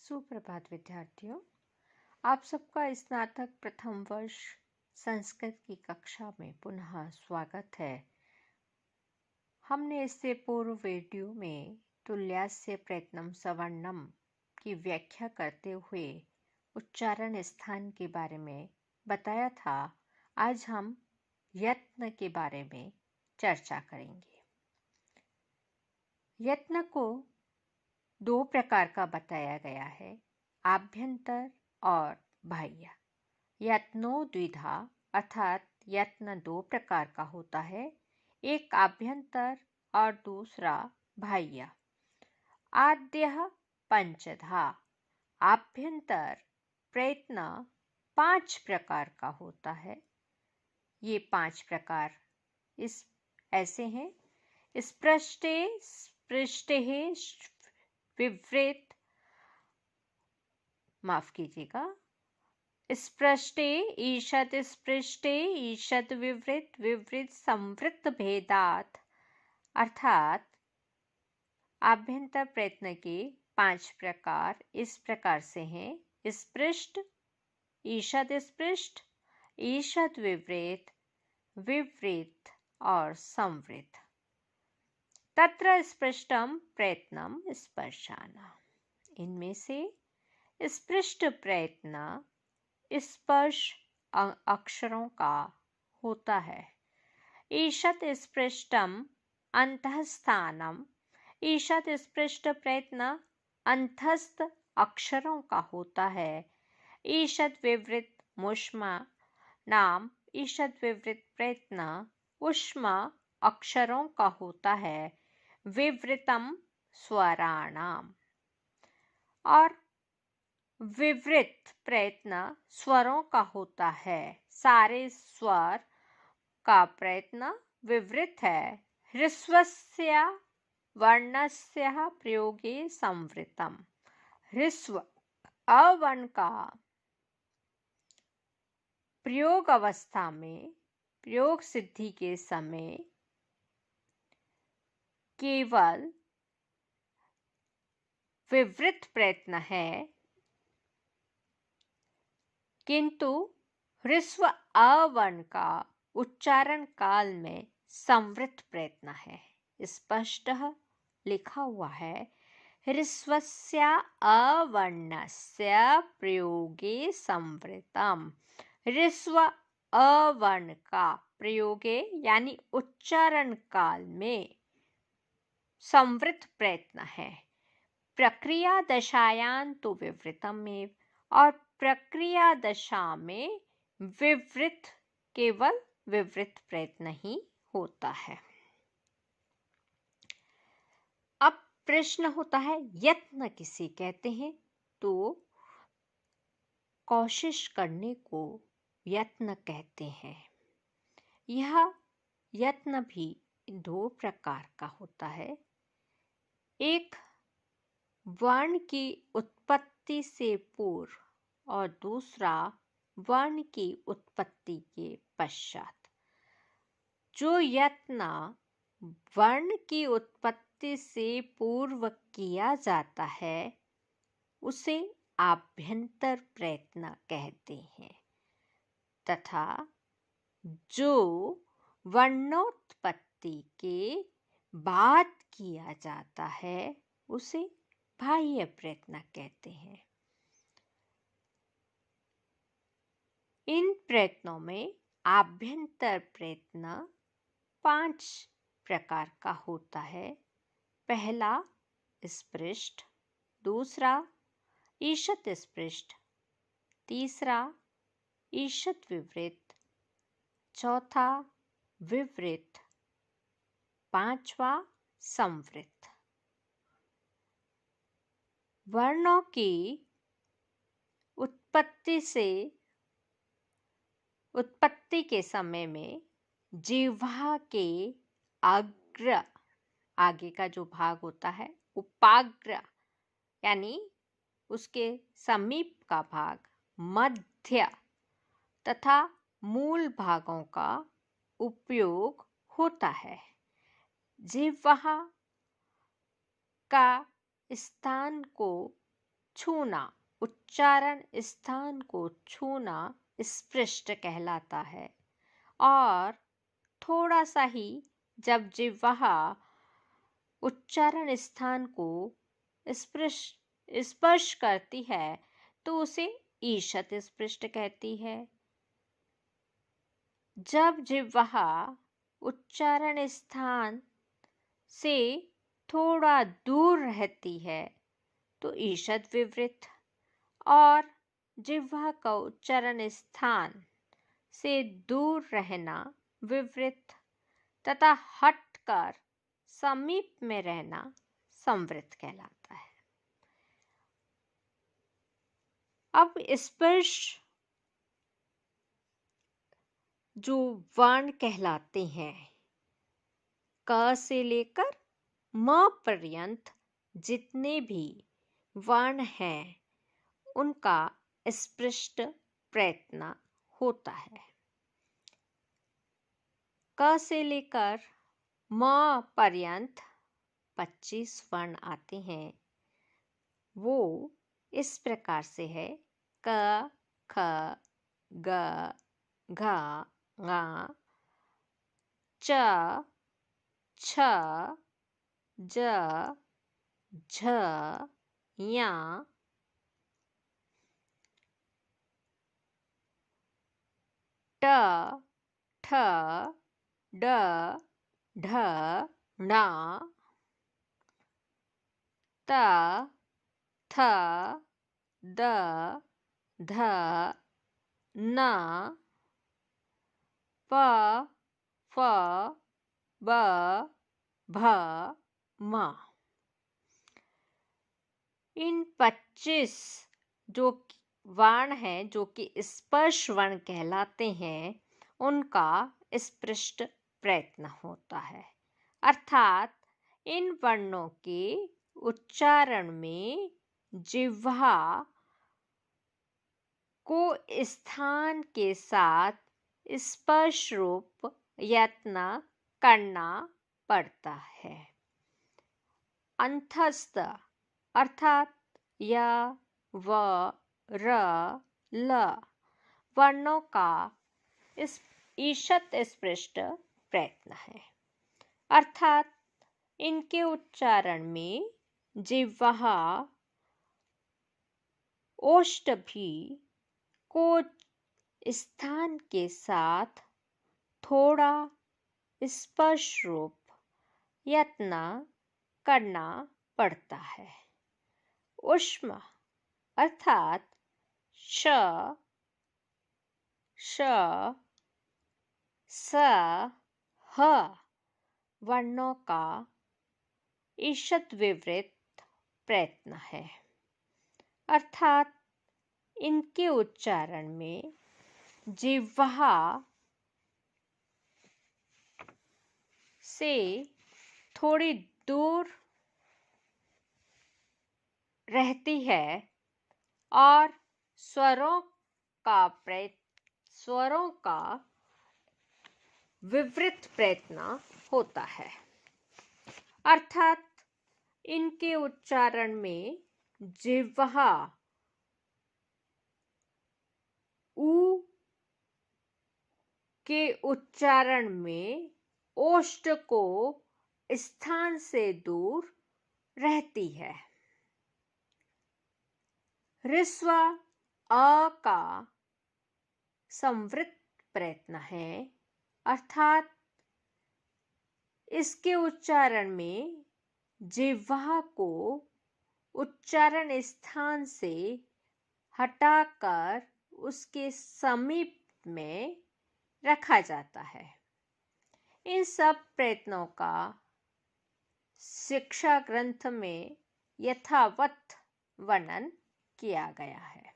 सुप्रभात विद्यार्थियों, आप सबका स्नातक प्रथम वर्ष संस्कृत की कक्षा में पुनः स्वागत है। हमने इससे पूर्व वीडियो में तुल्यास्य प्रयत्नम सवर्णम की व्याख्या करते हुए उच्चारण स्थान के बारे में बताया था। आज हम यत्न के बारे में चर्चा करेंगे। यत्न को दो प्रकार का बताया गया है, आभ्यंतर और बाह्य। यत्नो द्विधा अर्थात यत्न दो प्रकार का होता है, एक आभ्यंतर और दूसरा बाह्य। आद्यः पंचधा, आभ्यंतर प्रयत्न 5 प्रकार का होता है। ये 5 प्रकार इस ऐसे हैं: स्पृष्टे स्पृष्टे विवृत, माफ कीजिएगा, स्पृष्टे ईषत् स्पृष्टे ईषत् विवृत विवृत संवृत भेदात। अर्थात आभ्यंतर प्रयत्न के 5 प्रकार इस प्रकार से हैं: स्पृष्ट, ईषत् स्पृष्ट, ईषत् विवृत, विवृत और संवृत। तत्र स्पृष्टम प्रयत्नम स्पर्शाना, इनमें से स्पृष्ट प्रयत्न स्पर्श अक्षरों का होता है। ईषत् स्पृष्टम अंतःस्थानम, ईषत् स्पृष्ट प्रयत्न अंतस्थ अक्षरों का होता है। ईषत् विवृत मुष्मा नाम, ईषत् विवृत प्रयत्न उष्मा अक्षरों का होता है। विवृतम स्वराणाम, और विवृत प्रयत्न स्वरों का होता है। सारे स्वर का प्रयत्न विवृत है। ह्रस्वस्य वर्णस्य प्रयोगे संवृतम, ह्रस्व अवर्ण का प्रयोग अवस्था में प्रयोग सिद्धि के समय केवल विवृत प्रयत्न है, किंतु ह्रस्व अवर्ण का उच्चारण काल में संवृत प्रयत्न है। स्पष्ट लिखा हुआ है, ह्रस्वस्य अवर्णस्य प्रयोगे संवृतम। ह्रस्व अवर्ण का प्रयोगे यानी उच्चारण काल में संवृत प्रयत्न है। प्रक्रिया दशायां तो विवृतम एव, और प्रक्रिया दशा में विवृत केवल विवृत प्रयत्न ही होता है। अब प्रश्न होता है, यत्न किसे कहते हैं? तो कोशिश करने को यत्न कहते हैं। यह यत्न भी 2 प्रकार का होता है, एक वर्ण की उत्पत्ति से पूर्व और दूसरा वर्ण की उत्पत्ति के पश्चात। जो यत्न वर्ण की उत्पत्ति से पूर्व किया जाता है उसे आभ्यंतर प्रयत्न कहते हैं, तथा जो वर्णोत्पत्ति के बाद किया जाता है उसे बाह्य प्रयत्न कहते हैं। इन प्रयत्नों में आभ्यंतर प्रयत्न 5 प्रकार का होता है। पहला स्पृष्ट, दूसरा ईषत् स्पृष्ट, तीसरा ईषत् विवृत, चौथा विवृत, पांचवा संवृत। वर्णों की उत्पत्ति के समय में जिह्वा के अग्र, आगे का जो भाग होता है, उपाग्र यानी उसके समीप का भाग, मध्य तथा मूल भागों का उपयोग होता है। जिह्वा का स्थान को छूना, उच्चारण स्थान को छूना स्पृष्ट कहलाता है। और थोड़ा सा ही जब जिह्वा उच्चारण स्थान को स्पर्श करती है तो उसे ईषत् स्पृष्ट कहती है। जब जिह्वा उच्चारण स्थान से थोड़ा दूर रहती है तो ईषत् विवृत, और जिह्वा का उच्चारण स्थान से दूर रहना विवृत तथा हटकर समीप में रहना संवृत कहलाता है। अब स्पर्श जो वर्ण कहलाते हैं, क से लेकर म पर्यंत जितने भी वर्ण हैं उनका स्पृष्ट प्रयत्न होता है। क से लेकर म पर्यंत 25 वर्ण आते हैं। वो इस प्रकार से है: क, ख, ग, घ, ङ, च, छ, ज, झ, ञ, ट, ठ, ड, ढ, ण, त, थ, द, ध, न, प, फ, ब, भ, म। इन 25 जो वर्ण हैं जो कि स्पर्श वर्ण कहलाते हैं उनका स्पृष्ट प्रयत्न होता है। अर्थात इन वर्णों के उच्चारण में जिह्वा को स्थान के साथ स्पर्श रूप यत्न करना पड़ता है। अंतस्थ अर्थात य, व, र, ल वर्णों का इस ईषत् स्पृष्ट प्रयत्न है। अर्थात इनके उच्चारण में जिह्वा ओष्ठभी को स्थान के साथ थोड़ा स्पर्श रूप यत्न करना पड़ता है। ऊष्म अर्थात श, श, स, ह वर्णों का ईषत् विवृत प्रयत्न है। अर्थात इनके उच्चारण में जिह्वा से थोड़ी दूर रहती है और स्वरों का विवृत प्रयत्न होता है। अर्थात इनके उच्चारण में जिह्वा ऊ के उच्चारण में ओष्ठ को स्थान से दूर रहती है। ह्रस्व अ का संवृत प्रयत्न है। अर्थात इसके उच्चारण में जिह्वा को उच्चारण स्थान से हटाकर उसके समीप में रखा जाता है। इन सब प्रयत्नों का शिक्षा ग्रंथ में यथावत वर्णन किया गया है।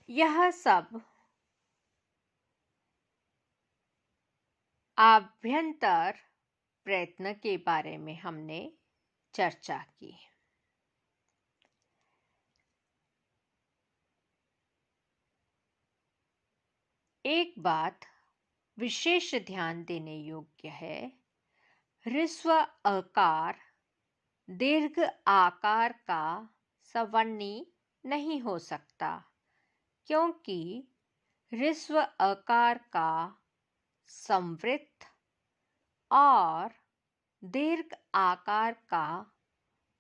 यह सब आभ्यंतर प्रयत्न के बारे में हमने चर्चा की। एक बात विशेष ध्यान देने योग्य है, ह्रस्व अकार दीर्घ आकार का सवर्णी नहीं हो सकता, क्योंकि ह्रस्व आकार का संवृत्त और दीर्घ आकार का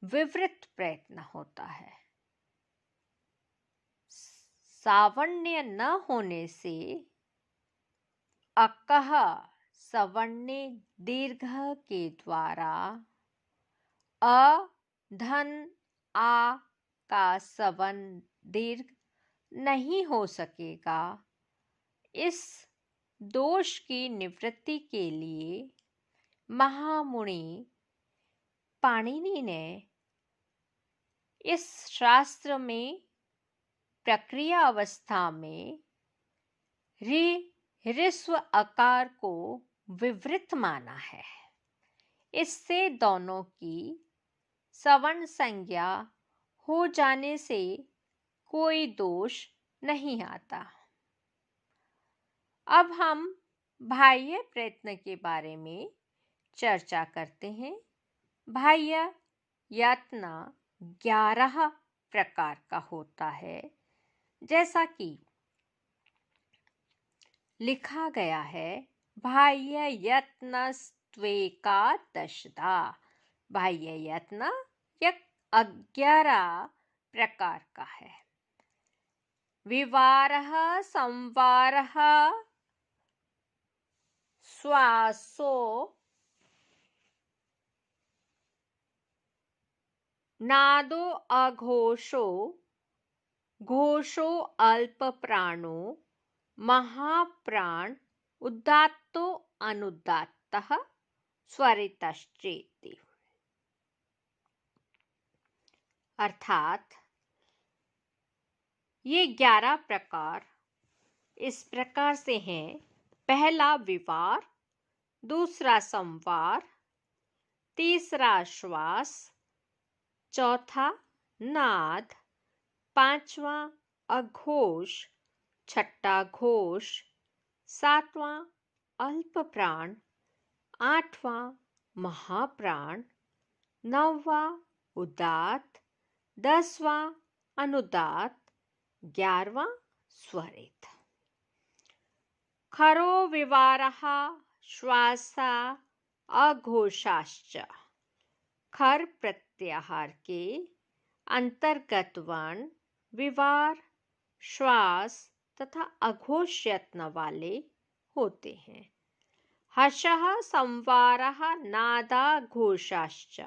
विवृत प्रयत्न होता है। सावण्य न होने से अकः सवर्णे दीर्घ के द्वारा अ धन आ का सवर्ण दीर्घ नहीं हो सकेगा। इस दोष की निवृत्ति के लिए महामुनि पाणिनि ने इस शास्त्र में प्रक्रिया अवस्था में ह्रस्व आकार को विवृत माना है। इससे दोनों की सवर्ण संज्ञा हो जाने से कोई दोष नहीं आता। अब हम बाह्य प्रयत्न के बारे में चर्चा करते हैं। बाह्य यत्न 11 प्रकार का होता है, जैसा कि लिखा गया है, बाह्य यत्नस्त्वेकादशधा। बाह्य यत्न 11 प्रकार का है। विवारः, संवारः, श्वासो, नादो अघोषो, घोषो अल्पप्राणो, महाप्राण, उदात्तो अनुदात्तः, स्वरितश्चेति। अर्थात ये 11 प्रकार इस प्रकार से हैं। पहला विवार, दूसरा संवार, तीसरा श्वास, चौथा नाद, पांचवा अघोष, छठा घोष, सातवां अल्पप्राण, आठवां महाप्राण, नौवां उदात्त, 10वां अनुदात्त, 11वां स्वरित। खरो विवारः श्वासा अघोषाश्च। खर प्रत्याहार के अंतर्गत वर्ण विवार, श्वास तथा अघोष यत्न वाले होते हैं। हषः संवारः नादाघोषाश्च।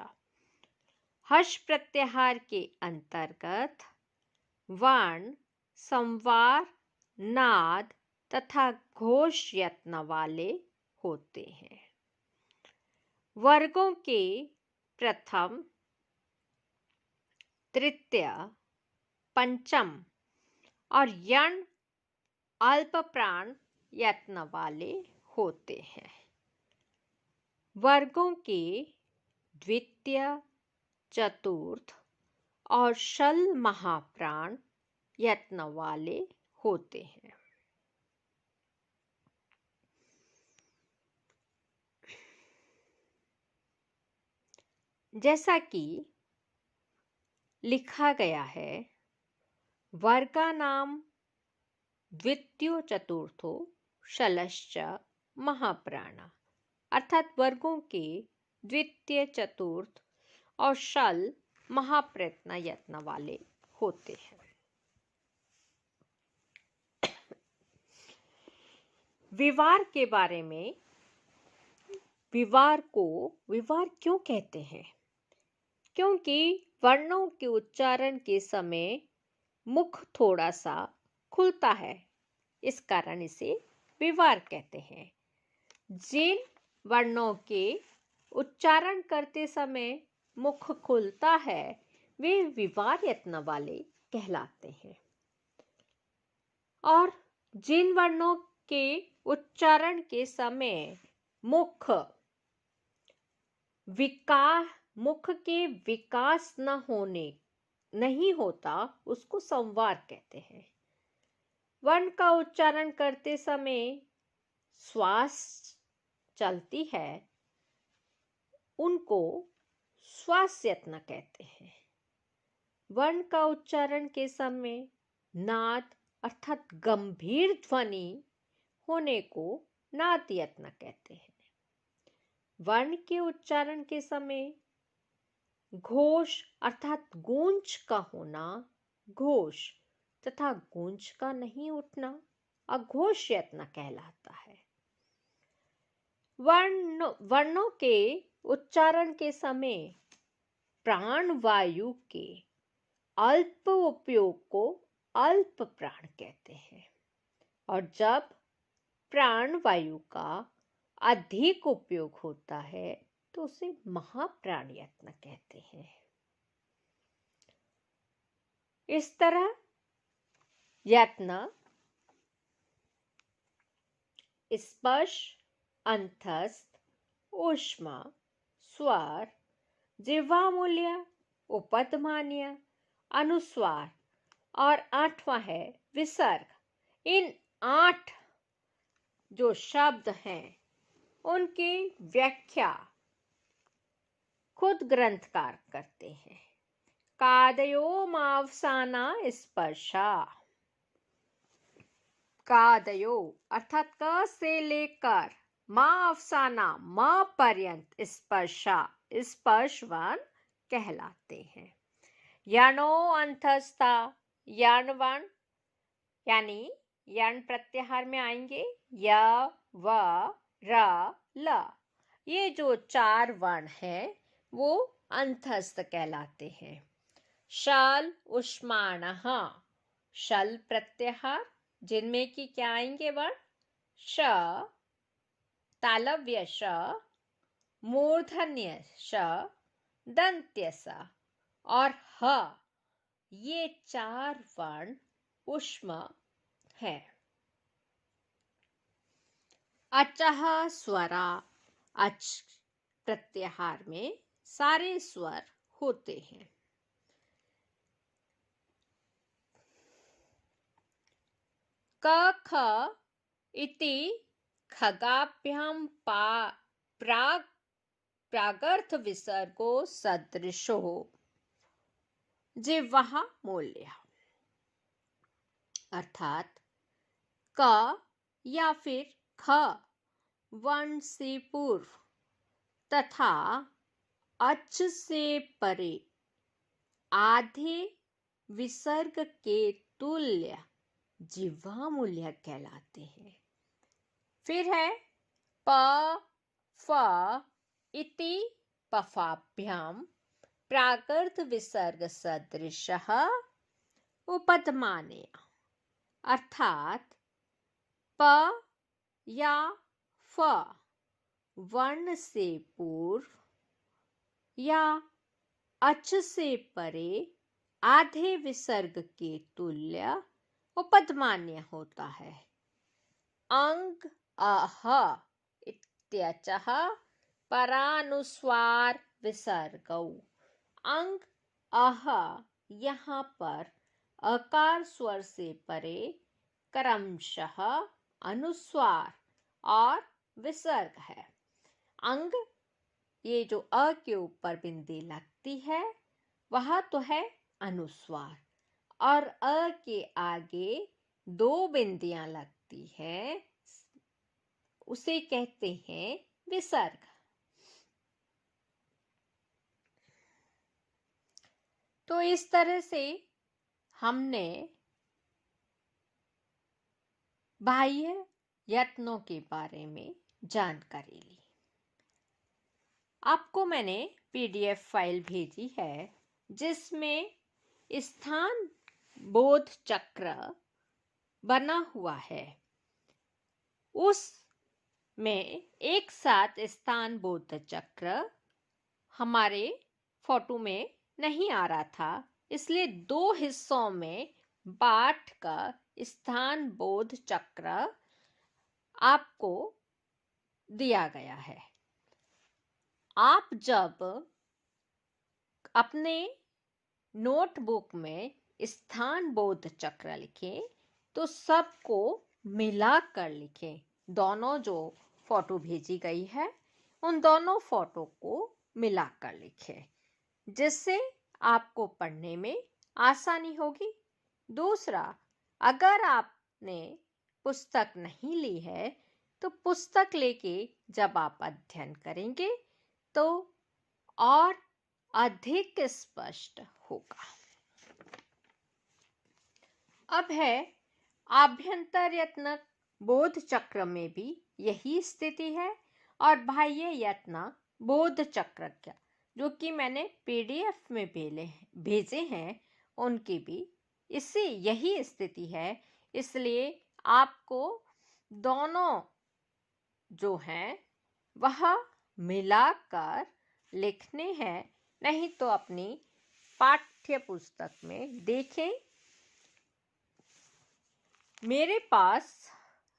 हष प्रत्याहार के अंतर्गत वर्ण संवार, नाद तथा घोष यत्न वाले होते हैं। वर्गों के प्रथम, तृतीय, पंचम और यण अल्प प्राण यत्न वाले होते हैं। वर्गों के द्वितीय, चतुर्थ और शल महाप्राण यत्न वाले होते हैं। जैसा कि लिखा गया है, वर्गानाम द्वितीयो चतुर्थो शलश्च महाप्राणा। अर्थात वर्गों के द्वितीय, चतुर्थ और शल महाप्रयत्न यत्न वाले होते हैं। विवार के बारे में, विवार को विवार क्यों कहते हैं? क्योंकि वर्णों के उच्चारण के समय मुख थोड़ा सा खुलता है, इस कारण इसे विवार कहते हैं। जिन वर्णों के उच्चारण करते समय मुख खुलता है, वे विवार यत्न वाले कहलाते हैं। और जिन वर्णों के उच्चारण के समय मुख के विकास नहीं होता, उसको संवार कहते हैं। वर्ण का उच्चारण करते समय श्वास चलती है, उनको श्वास यत्न कहते हैं। वर्ण का उच्चारण के समय नाद अर्थात गंभीर ध्वनि होने को नाद यत्न कहते हैं। वर्ण के उच्चारण के समय घोष अर्थात गूंज का होना घोष तथा गूंज का नहीं उठना अघोष यत्न कहलाता है। वर्णों के उच्चारण के समय प्राण वायु के अल्प उपयोग को अल्प प्राण कहते हैं और जब प्राण वायु का अधिक उपयोग होता है तो उसे महाप्राण यत्न कहते हैं। इस तरह यत्न स्पर्श, अंतस्थ, ऊष्मा, स्वर, जिह्वामूल्य, उपधमान्य, अनुस्वार और 8वां है विसर्ग। इन 8 जो शब्द हैं उनकी व्याख्या खुद ग्रंथकार करते हैं। कादयो मावसाना स्पर्शा। कादयो अर्थात क से लेकर मां अफसाना मां पर्यंत स्पर्शा स्पर्शवान कहलाते हैं। यणो अंतस्था यणवर्ण यानी यण प्रत्याहार में आएंगे य व र ल। ये जो 4 वर्ण हैं वो अंतस्थ कहलाते हैं। शल उष्माणः शल प्रत्याहार जिनमें कि क्या आएंगे वर्ण श, तालव्य श, मूर्धन्य श, दंत्य स और ह। ये 4 वर्ण ऊष्म है। अचः स्वरा अच प्रत्याहार में सारे स्वर होते हैं। क ख इति खगाभ्यां प्रागर्थ विसर्गो सदृशो जिह्वः मूल्य अर्थात क या फिर ख वर्ण से पूर्व तथा अच से परे आधे विसर्ग के तुल्य जिह्वा मूल्य कहलाते हैं। फिर है प फ इति पफाभ्यां प्रागर्थ विसर्ग सदृशः उपधमानीय अर्थात प या फ वर्ण से पूर्व या अच से परे आधे विसर्ग के तुल्य उपधमान्य होता है। अंग अह इत्यचः परानुस्वार विसर्गौ। अंग अह यहाँ पर अकार स्वर से परे क्रमशः अनुस्वार और विसर्ग है। अंग ये जो अ के ऊपर बिंदी लगती है वह तो है अनुस्वार और अ के आगे 2 बिंदियां लगती हैं उसे कहते हैं विसर्ग। तो इस तरह से हमने बाह्य यत्नों के बारे में जानकारी ली। आपको मैंने PDF फाइल भेजी है जिसमें स्थान बोध चक्र बना हुआ है। उसमें एक साथ स्थान बोध चक्र हमारे फोटो में नहीं आ रहा था, इसलिए 2 हिस्सों में बांट कर स्थान बोध चक्र आपको दिया गया है। आप जब अपने नोटबुक में स्थान बोध चक्र लिखें तो सबको मिलाकर लिखें। दोनों जो फोटो भेजी गई है उन दोनों फोटो को मिलाकर लिखें, जिससे आपको पढ़ने में आसानी होगी। दूसरा, अगर आपने पुस्तक नहीं ली है तो पुस्तक लेके जब आप अध्ययन करेंगे तो और अधिक स्पष्ट होगा। अब है आभ्यंतर यत्न बोध चक्र में भी यही स्थिति है, और बाह्य यत्न बोध चक्र क्या जो कि मैंने PDF में भेजे हैं उनकी भी इससे यही स्थिति है। इसलिए आपको दोनों जो हैं वह मिलाकर लिखने हैं, नहीं तो अपनी पाठ्य पुस्तक में देखें। मेरे पास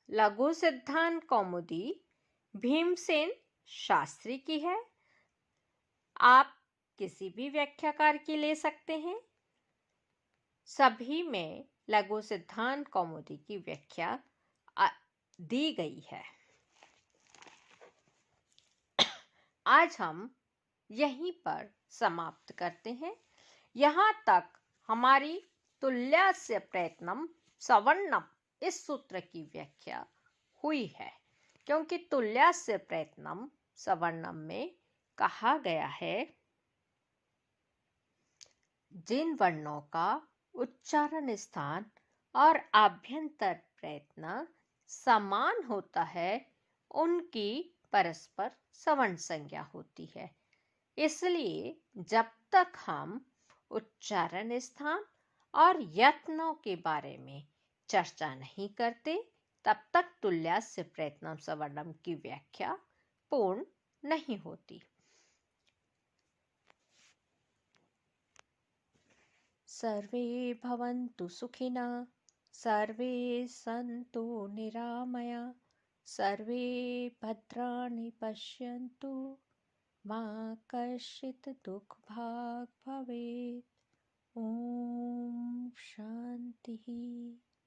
लघु सिद्धांत कौमुदी भीमसेन शास्त्री की है। आप किसी भी व्याख्याकार की ले सकते हैं। सभी में लघु सिद्धांत कौमुदी की व्याख्या दी गई है। आज हम यहीं पर समाप्त करते हैं। यहाँ तक हमारी तुल्यस्य प्रयत्नम सवर्णम इस सूत्र की व्याख्या हुई है, क्योंकि तुल्यस्य प्रयत्नम सवर्णम में कहा गया है जिन वर्णों का उच्चारण स्थान और आभ्यंतर प्रयत्न समान होता है उनकी परस्पर सवर्ण संज्ञा होती है। इसलिए जब तक हम उच्चारण स्थान और यत्नों के बारे में चर्चा नहीं करते तब तक तुल्यस्य प्रयत्नम सवर्णम की व्याख्या पूर्ण नहीं होती। सर्वे भवन्तु सुखिनः, सर्वे सन्तु निरामया, सर्वे भद्राणि पश्यन्तु, मा कश्चित् दुःखभाग् भवेत्। ॐ शान्तिः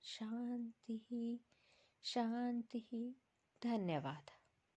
शान्तिः शान्तिः। धन्यवाद।